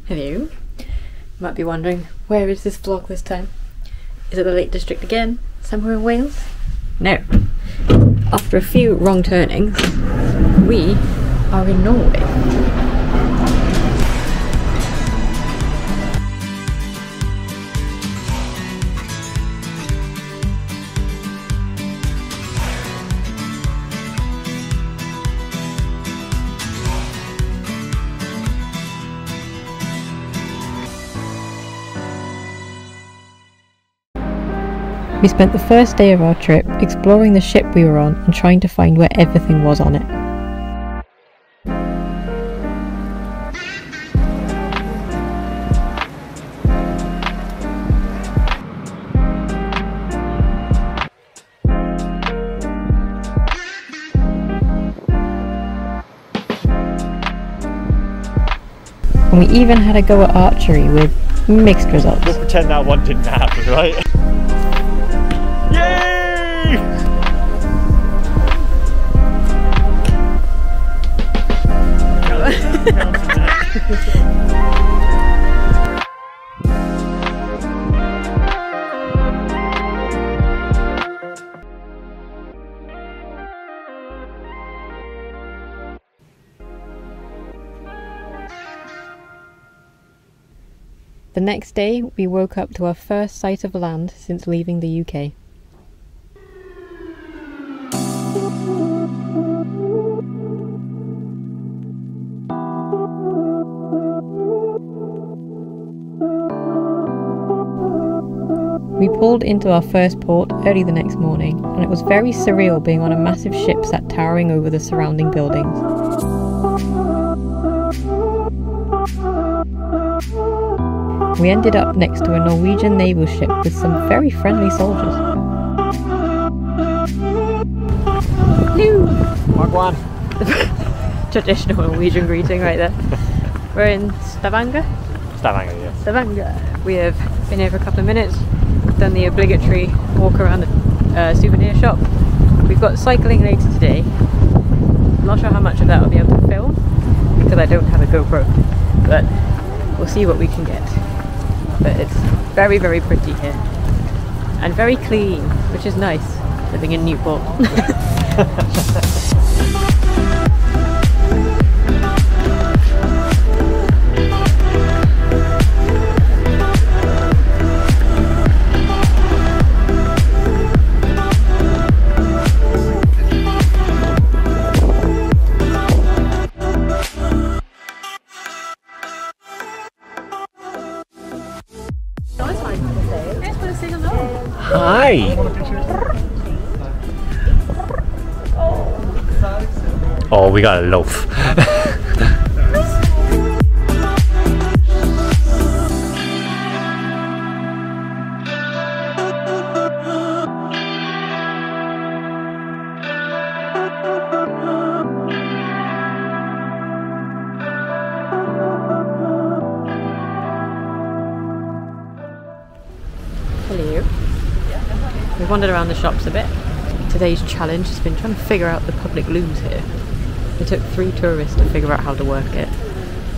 Hello. You might be wondering, where is this vlog this time? Is it the Lake District again? Somewhere in Wales? No. After a few wrong turnings, we are in Norway. We spent the first day of our trip exploring the ship we were on and trying to find where everything was on it. And we even had a go at archery with mixed results. We'll pretend that one didn't happen, right? Yay! The next day, we woke up to our first sight of land since leaving the UK. We pulled into our first port early the next morning, and it was very surreal being on a massive ship sat towering over the surrounding buildings. We ended up next to a Norwegian naval ship with some very friendly soldiers. Hello! Mark one. Traditional Norwegian greeting right there. We're in Stavanger? Stavanger, yeah. Stavanger. We have been here for a couple of minutes, done the obligatory walk around the souvenir shop. We've got cycling later today. I'm not sure how much of that I'll be able to film because I don't have a GoPro, but we'll see what we can get. But it's very, very pretty here and very clean, which is nice living in Newport. Hi! Oh, we got a loaf. Hello. We've wandered around the shops a bit. Today's challenge has been trying to figure out the public loos here. It took 3 tourists to figure out how to work it.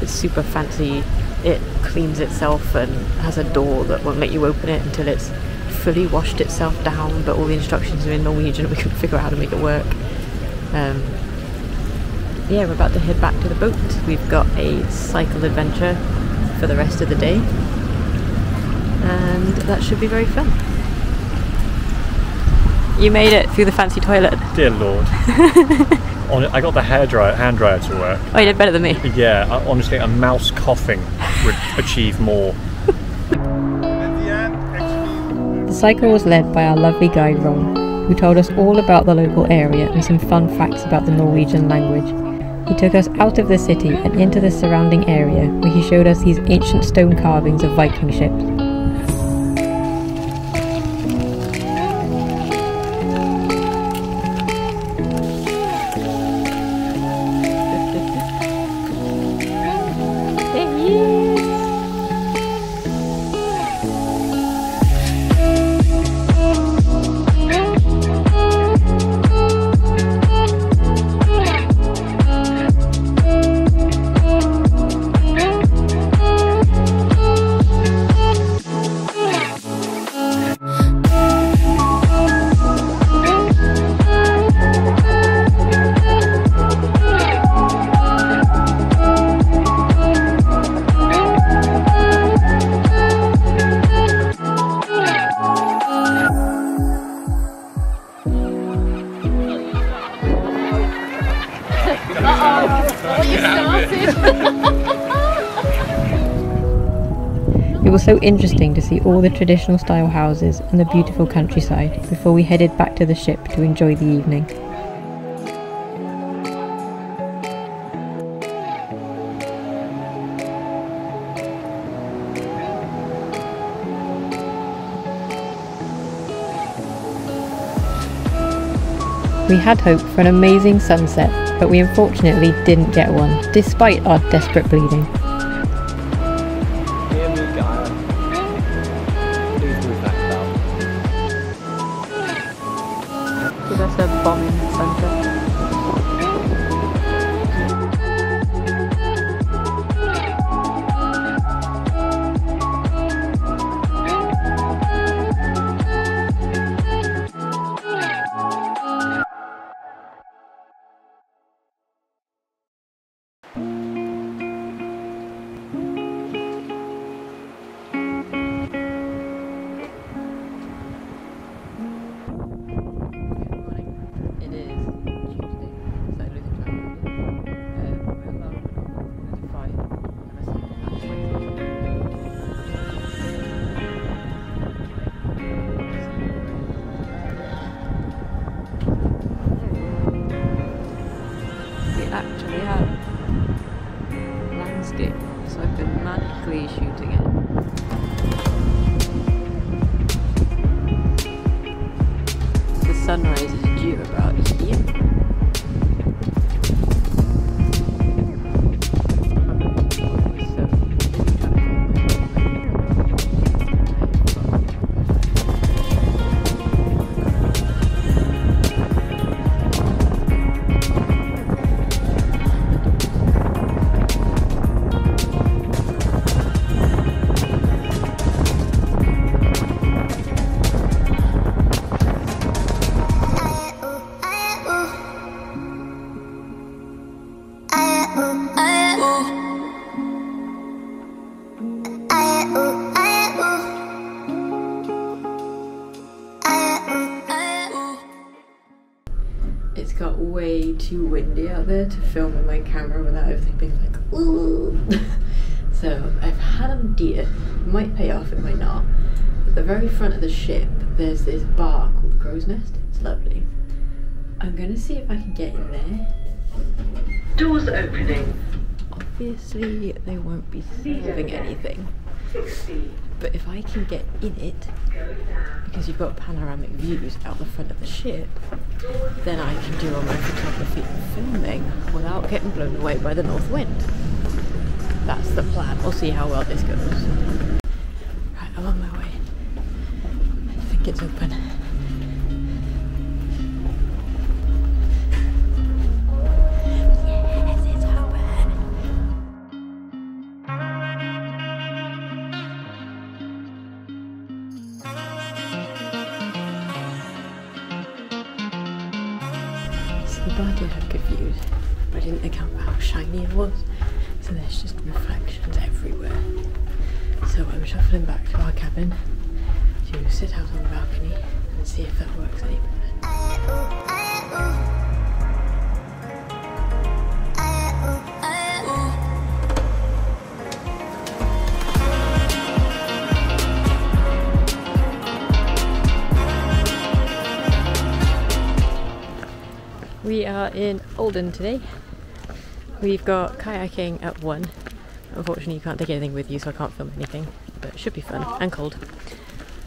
It's super fancy. It cleans itself and has a door that won't let you open it until it's fully washed itself down, but all the instructions are in Norwegian and we couldn't figure out how to make it work. Yeah, we're about to head back to the boat. We've got a cycle adventure for the rest of the day, and that should be very fun. You made it through the fancy toilet. Dear Lord. I got the hand dryer to work. Oh, you did better than me. Yeah, honestly, a mouse coughing would achieve more. The cycle was led by our lovely guide Ron, who told us all about the local area and some fun facts about the Norwegian language. He took us out of the city and into the surrounding area, where he showed us these ancient stone carvings of Viking ships. It was so interesting to see all the traditional style houses and the beautiful countryside before we headed back to the ship to enjoy the evening. We had hoped for an amazing sunset, but we unfortunately didn't get one, despite our desperate bleeding. Give us a bomb in the sunset. Actually have landscape, so I've been manically shooting it. The sunrise is due about here. It's got way too windy out there to film with my camera without everything being like, ooh. So I've had an idea. It might pay off, it might not. At the very front of the ship, there's this bar called the Crow's Nest. It's lovely. I'm gonna see if I can get in there. Doors opening. Obviously, they won't be serving anything. 60. But if I can get in it, because you've got panoramic views out the front of the ship, then I can do all my photography and filming without getting blown away by the north wind. That's the plan. We'll see how well this goes. Right, I'm on my way. I think it's open. The bar did have good views, but I didn't account for how shiny it was, so there's just reflections everywhere. So I'm shuffling back to our cabin to sit out on the balcony and see if that works any better. We are in Olden today. We've got kayaking at 1. Unfortunately you can't take anything with you, so I can't film anything, but it should be fun and cold.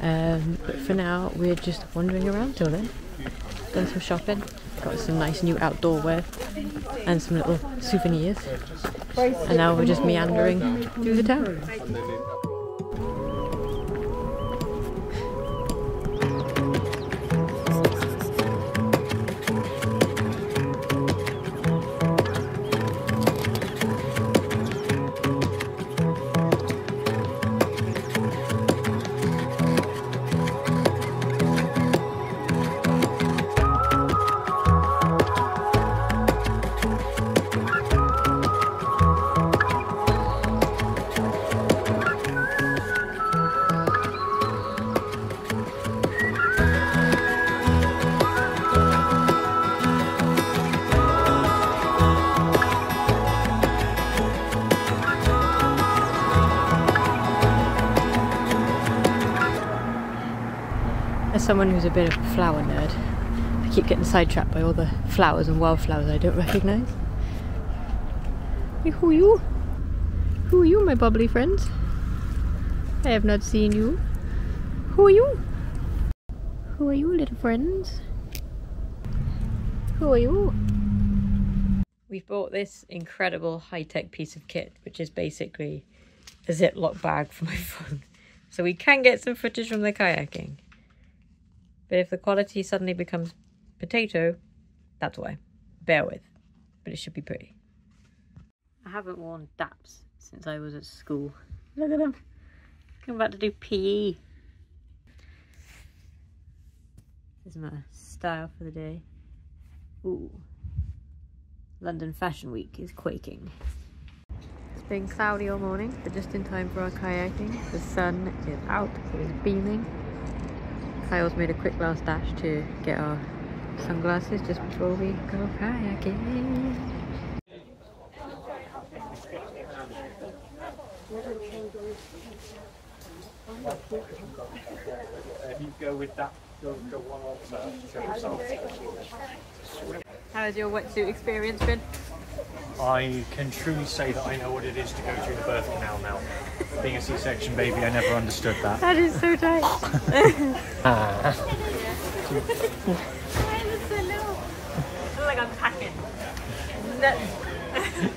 But for now we're just wandering around till then. Done some shopping, got some nice new outdoor wear and some little souvenirs. And now we're just meandering through the town. As someone who's a bit of a flower nerd, I keep getting sidetracked by all the flowers and wildflowers I don't recognise. Hey, who are you? Who are you, my bubbly friends? I have not seen you. Who are you? Who are you, little friends? Who are you? We've bought this incredible high-tech piece of kit, which is basically a Ziploc bag for my phone. So we can get some footage from the kayaking. But if the quality suddenly becomes potato, that's why. Bear with. But it should be pretty. I haven't worn DAPs since I was at school. Look at them. I'm about to do PE. This is my style for the day. Ooh. London Fashion Week is quaking. It's been cloudy all morning, but just in time for our kayaking. The sun is out, it is beaming. Kyle's made a quick last dash to get our sunglasses just before we go kayaking. You go with that, go one on How has your wetsuit experience been? I can truly say that I know what it is to go through the birth canal now. Being a C-section baby, I never understood that. That is so tight. I feel like I'm packing.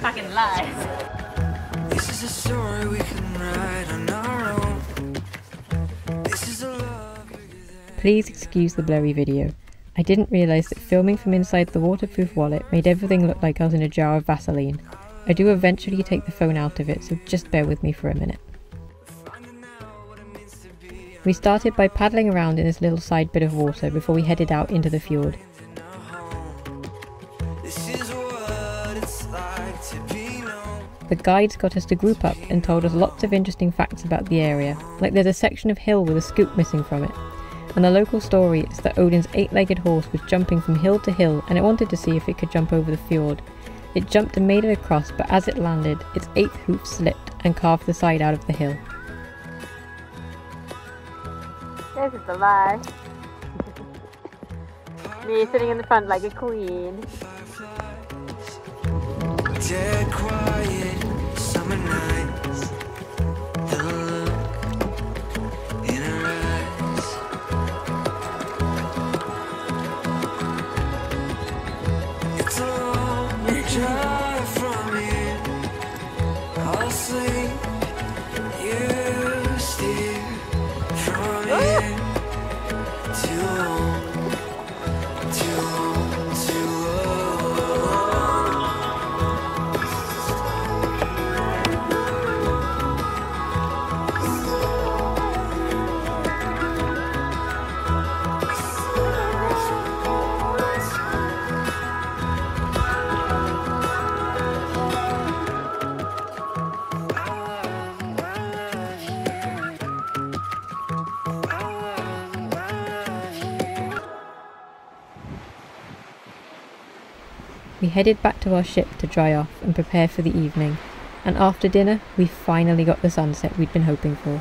Packing lies. This is a story we can write on our own. This is a love. Please excuse the blurry video. I didn't realise that filming from inside the waterproof wallet made everything look like I was in a jar of Vaseline. I do eventually take the phone out of it, so just bear with me for a minute. We started by paddling around in this little side bit of water before we headed out into the fjord. The guides got us to group up and told us lots of interesting facts about the area, like there's a section of hill with a scoop missing from it. And the local story is that Odin's 8-legged horse was jumping from hill to hill and it wanted to see if it could jump over the fjord. It jumped and made it across, but as it landed, its 8th hoof slipped and carved the side out of the hill. This is the lie. Me sitting in the front like a queen. Dead quiet summer nights. The look in her eyes. It's a long drive from here. I'll sleep. You steer from here. Too long, too long, too long. We headed back to our ship to dry off and prepare for the evening, and after dinner we finally got the sunset we'd been hoping for.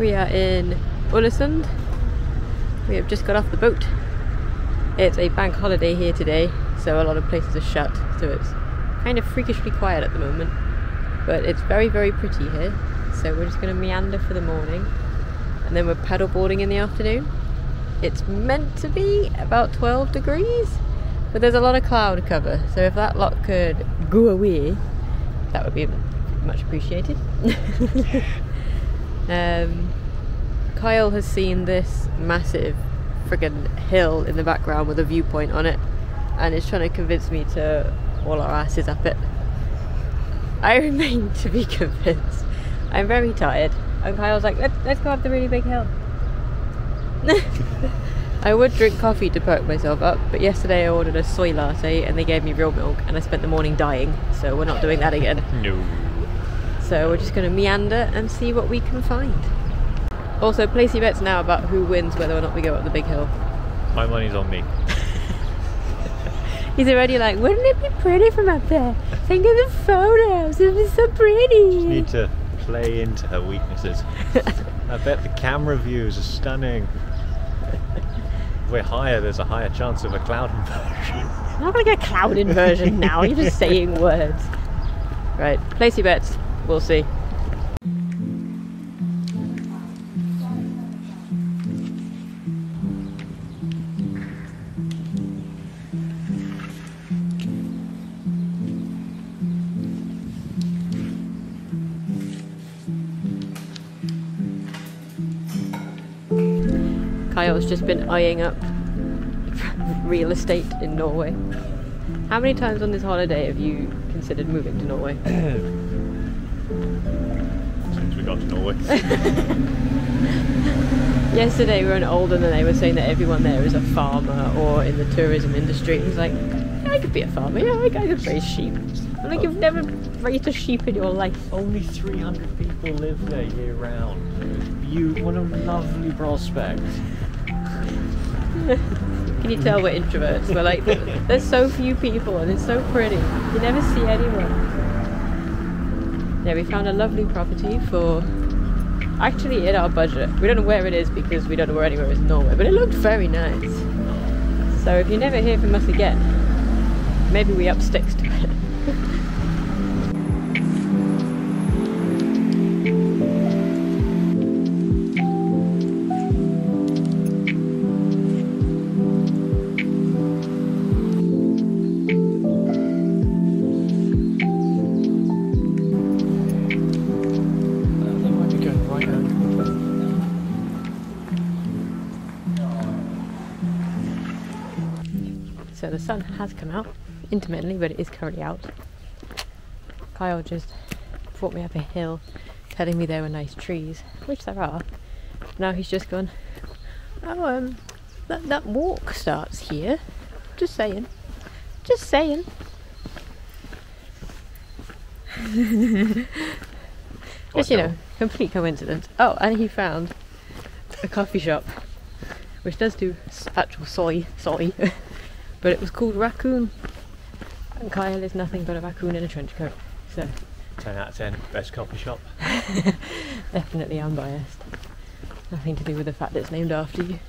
We are in Alesund. We have just got off the boat. It's a bank holiday here today, so a lot of places are shut, so it's kind of freakishly quiet at the moment. But it's very, very pretty here, so we're just going to meander for the morning, and then we're paddleboarding in the afternoon. It's meant to be about 12 degrees, but there's a lot of cloud cover, so if that lot could go away, that would be much appreciated. Kyle has seen this massive friggin' hill in the background with a viewpoint on it, and is trying to convince me to haul our asses up it. I remain to be convinced. I'm very tired, and Kyle's like, let's go up the really big hill. I would drink coffee to perk myself up, but yesterday I ordered a soy latte and they gave me real milk, and I spent the morning dying, so we're not doing that again. No. So we're just going to meander and see what we can find. Also, place your bets now about who wins whether or not we go up the big hill. My money's on me. He's already like, wouldn't it be pretty from up there? Think of the photos, it was so pretty. Just need to play into her weaknesses. I bet the camera views are stunning. If we're higher, there's a higher chance of a cloud inversion. I'm not going to get a cloud inversion now, you're just saying words. Right, place your bets, we'll see. Kyle's just been eyeing up real estate in Norway. How many times on this holiday have you considered moving to Norway? Since we got to Norway. Yesterday we were in Olden and they were saying that everyone there is a farmer or in the tourism industry. He's like, I could be a farmer, yeah, I could raise sheep. I'm like, you've never raised a sheep in your life. Only 300 people live there year round. What a lovely prospect. Can you tell we're introverts? We're like, there's so few people and it's so pretty. You never see anyone. Yeah, we found a lovely property for actually in our budget. We don't know where it is because we don't know where anywhere is in Norway, but it looked very nice. So if you never hear from us again, maybe we up sticks to it. So the sun has come out, intermittently, but it is currently out. Kyle just brought me up a hill, telling me there were nice trees, which there are. Now he's just gone, oh, that walk starts here. Just saying. Just saying. Just, you know, complete coincidence. Oh, and he found a coffee shop, which does do actual soy. But it was called Raccoon, and Kyle is nothing but a raccoon in a trench coat, so 10 out of 10, best coffee shop. Definitely unbiased. Nothing to do with the fact that it's named after you.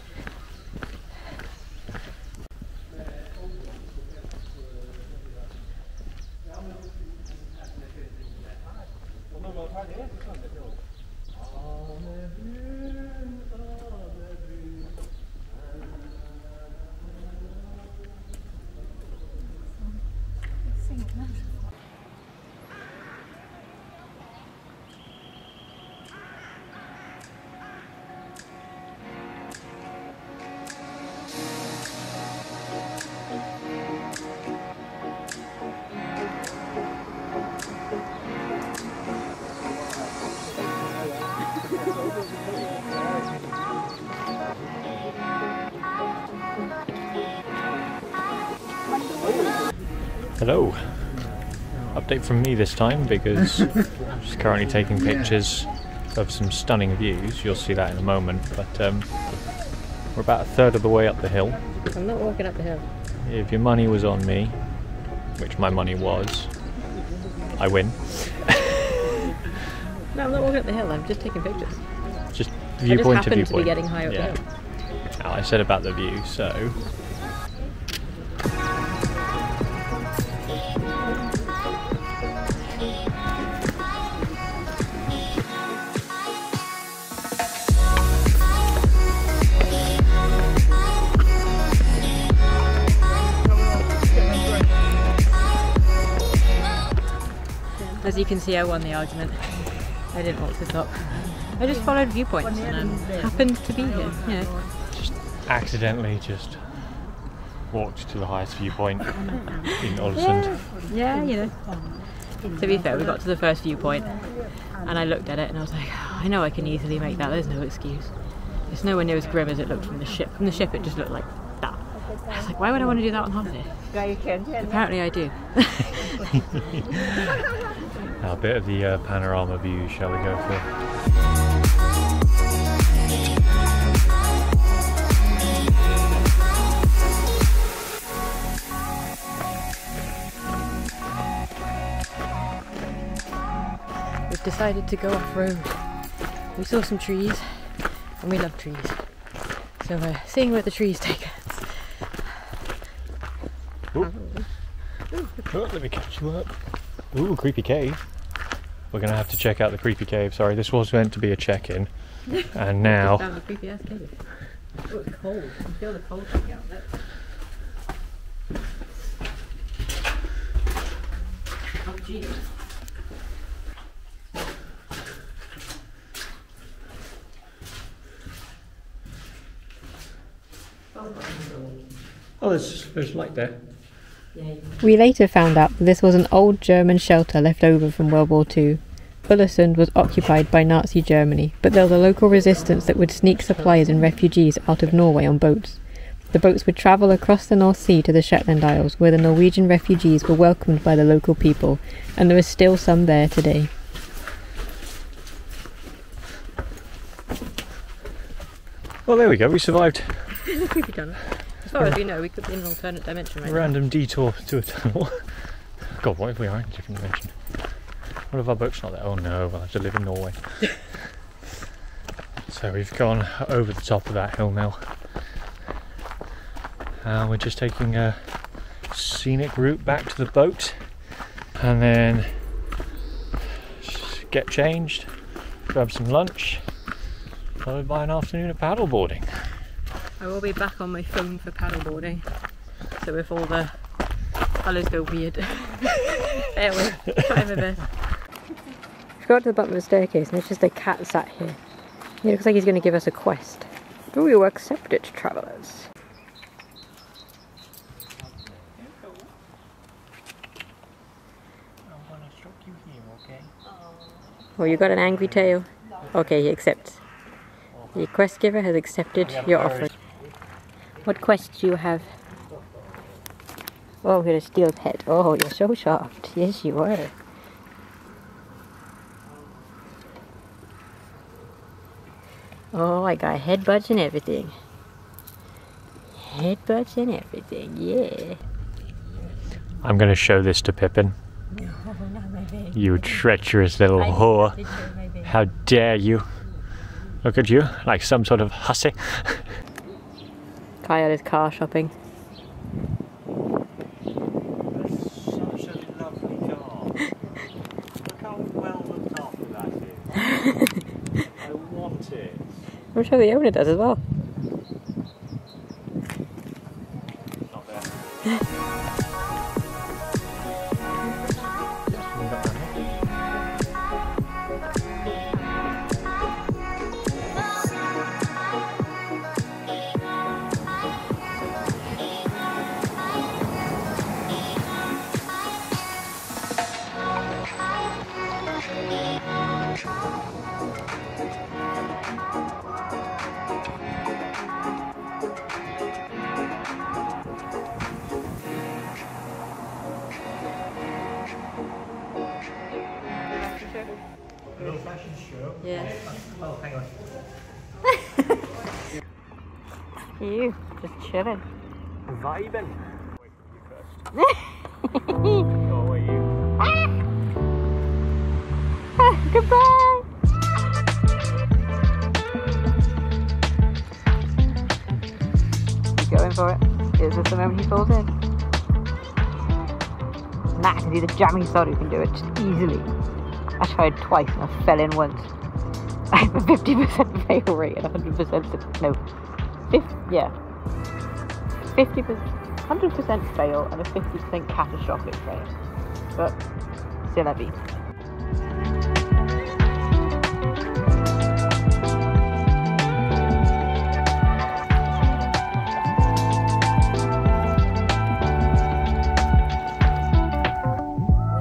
Hello. Update from me this time because I'm just currently taking pictures of some stunning views. You'll see that in a moment, but we're about a third of the way up the hill. I'm not walking up the hill. If your money was on me, which my money was, I win. No, I'm not walking up the hill, I'm just taking pictures. Just viewpoint I to just happened to be viewpoint. getting higher up the Yeah. hill. Now, I said about the view, so As you can see, I won the argument. I didn't walk to the top. I just followed viewpoints and happened to be here. Yeah. just accidentally just walked to the highest viewpoint in Olesund. Yeah, you know. To be fair, we got to the first viewpoint and I looked at it and I was like, I know I can easily make that, there's no excuse. It's nowhere near as grim as it looked from the ship. From the ship it just looked like that. I was like, why would I want to do that on holiday? Apparently I do. Now, a bit of the panorama view, shall we go for? We've decided to go off-road. We saw some trees and we love trees. So we're seeing where the trees take us. Ooh. Oh, let me catch you up. Ooh, creepy cave. We're gonna have to check out the creepy cave. Sorry, this was meant to be a check-in, and now. Found the creepy ass cave. Oh, it's cold. I can feel the cold coming out there. Oh, jeez. Oh, there's light there. We later found out that this was an old German shelter left over from World War II. Alesund was occupied by Nazi Germany, but there was a local resistance that would sneak supplies and refugees out of Norway on boats. The boats would travel across the North Sea to the Shetland Isles, where the Norwegian refugees were welcomed by the local people, and there is still some there today. Well, there we go. We survived Creepy tunnel. As far as we know, we could be in an alternate dimension right a now. random detour to a tunnel. God, what if we are in a different dimension? What if our boat's not there? Oh no, we'll have to live in Norway. So we've gone over the top of that hill now. We're just taking a scenic route back to the boat and then get changed, grab some lunch, followed by an afternoon of paddleboarding. I will be back on my phone for paddleboarding, so if all the colours go weird, bear with, try my best. We've got to the bottom of the staircase and it's just a cat sat here. He looks like he's going to give us a quest. Do you accept it, travellers? Oh, you got an angry tail? Okay, he accepts. The quest giver has accepted your offer. What quest do you have? Oh, you're a steel pet. Oh, you're so soft. Yes, you are. Oh, I got headbutts and everything. Headbutts and everything, yeah. I'm going to show this to Pippin. No, not my baby. You treacherous little whore. How dare you? Look at you, like some sort of hussy. Kyle is car shopping. That's such a lovely car. Look how well looked after that is. I want it. I'm sure the owner does as well. Not there. Yeah. Oh, hang on. You, just chilling. Vibing. Wait for you first. Go away, you. Goodbye! going for it. Is this the moment he falls in? Nah, I can do the jamming sod who can do it just easily. I tried twice and I fell in once. I have a 50% fail rate and 100% no. 100% fail and a 50% catastrophic fail. But still I beat.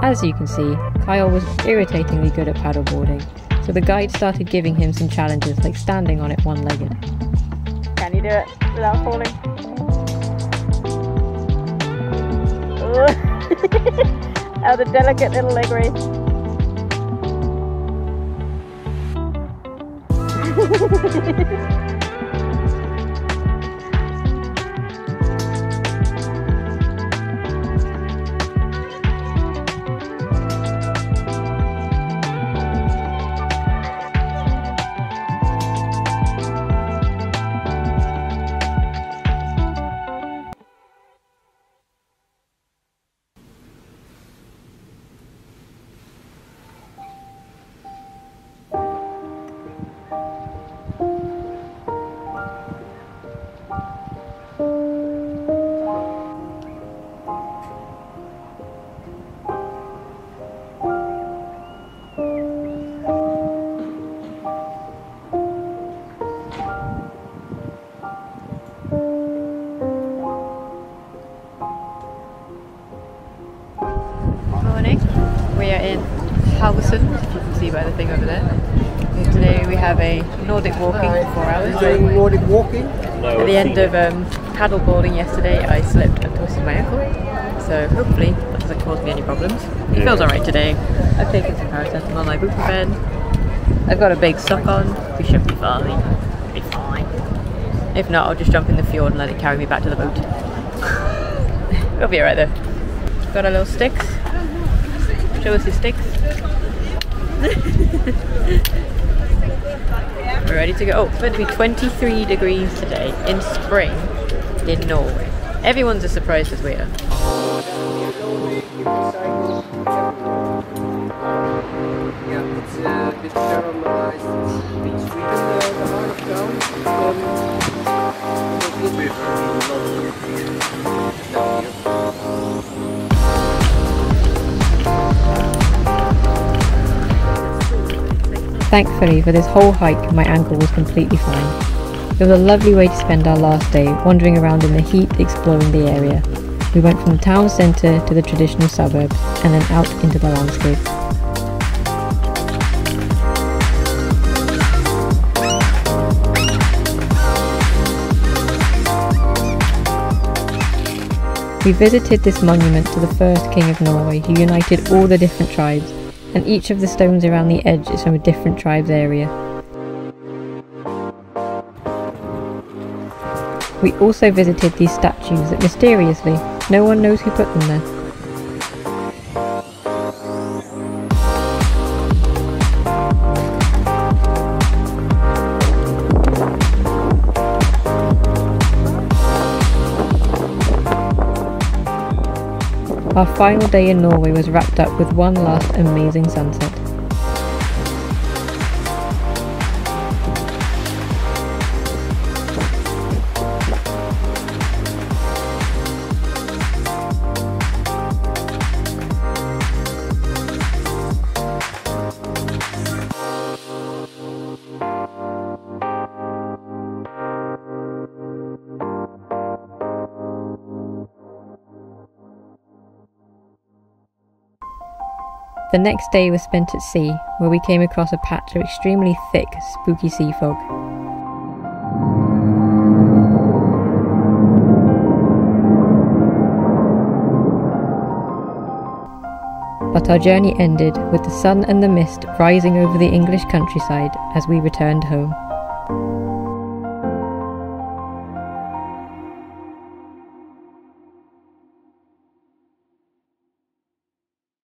As you can see, Kyle was irritatingly good at paddleboarding, so the guide started giving him some challenges like standing on it one-legged. Can you do it without falling? Oh, the delicate little leg race. We are in Haugesund, if you can see by the thing over there. And today we have a Nordic walking for 4 hours. Nordic walking? At the end of paddleboarding yesterday, I slipped and twisted my ankle. So hopefully that doesn't cause me any problems. It feels alright today. I've taken some paracetamol, my ibuprofen. I've got a big sock on. We should be fine. Be fine. If not, I'll just jump in the fjord and let it carry me back to the boat. We'll be alright though. Got our little sticks. Show us your sticks. We're ready to go. Oh, it's meant to be 23 degrees today in spring in Norway. Everyone's as surprised as we are. Yeah, it's a bit caramelized. It's sweet in the heart of town. Thankfully, for this whole hike, my ankle was completely fine. It was a lovely way to spend our last day, wandering around in the heat, exploring the area. We went from the town centre to the traditional suburbs, and then out into the landscape. We visited this monument to the first king of Norway, who united all the different tribes, and each of the stones around the edge is from a different tribe's area. We also visited these statues that mysteriously, no one knows who put them there. Our final day in Norway was wrapped up with one last amazing sunset. The next day was spent at sea, where we came across a patch of extremely thick, spooky sea fog. But our journey ended with the sun and the mist rising over the English countryside as we returned home.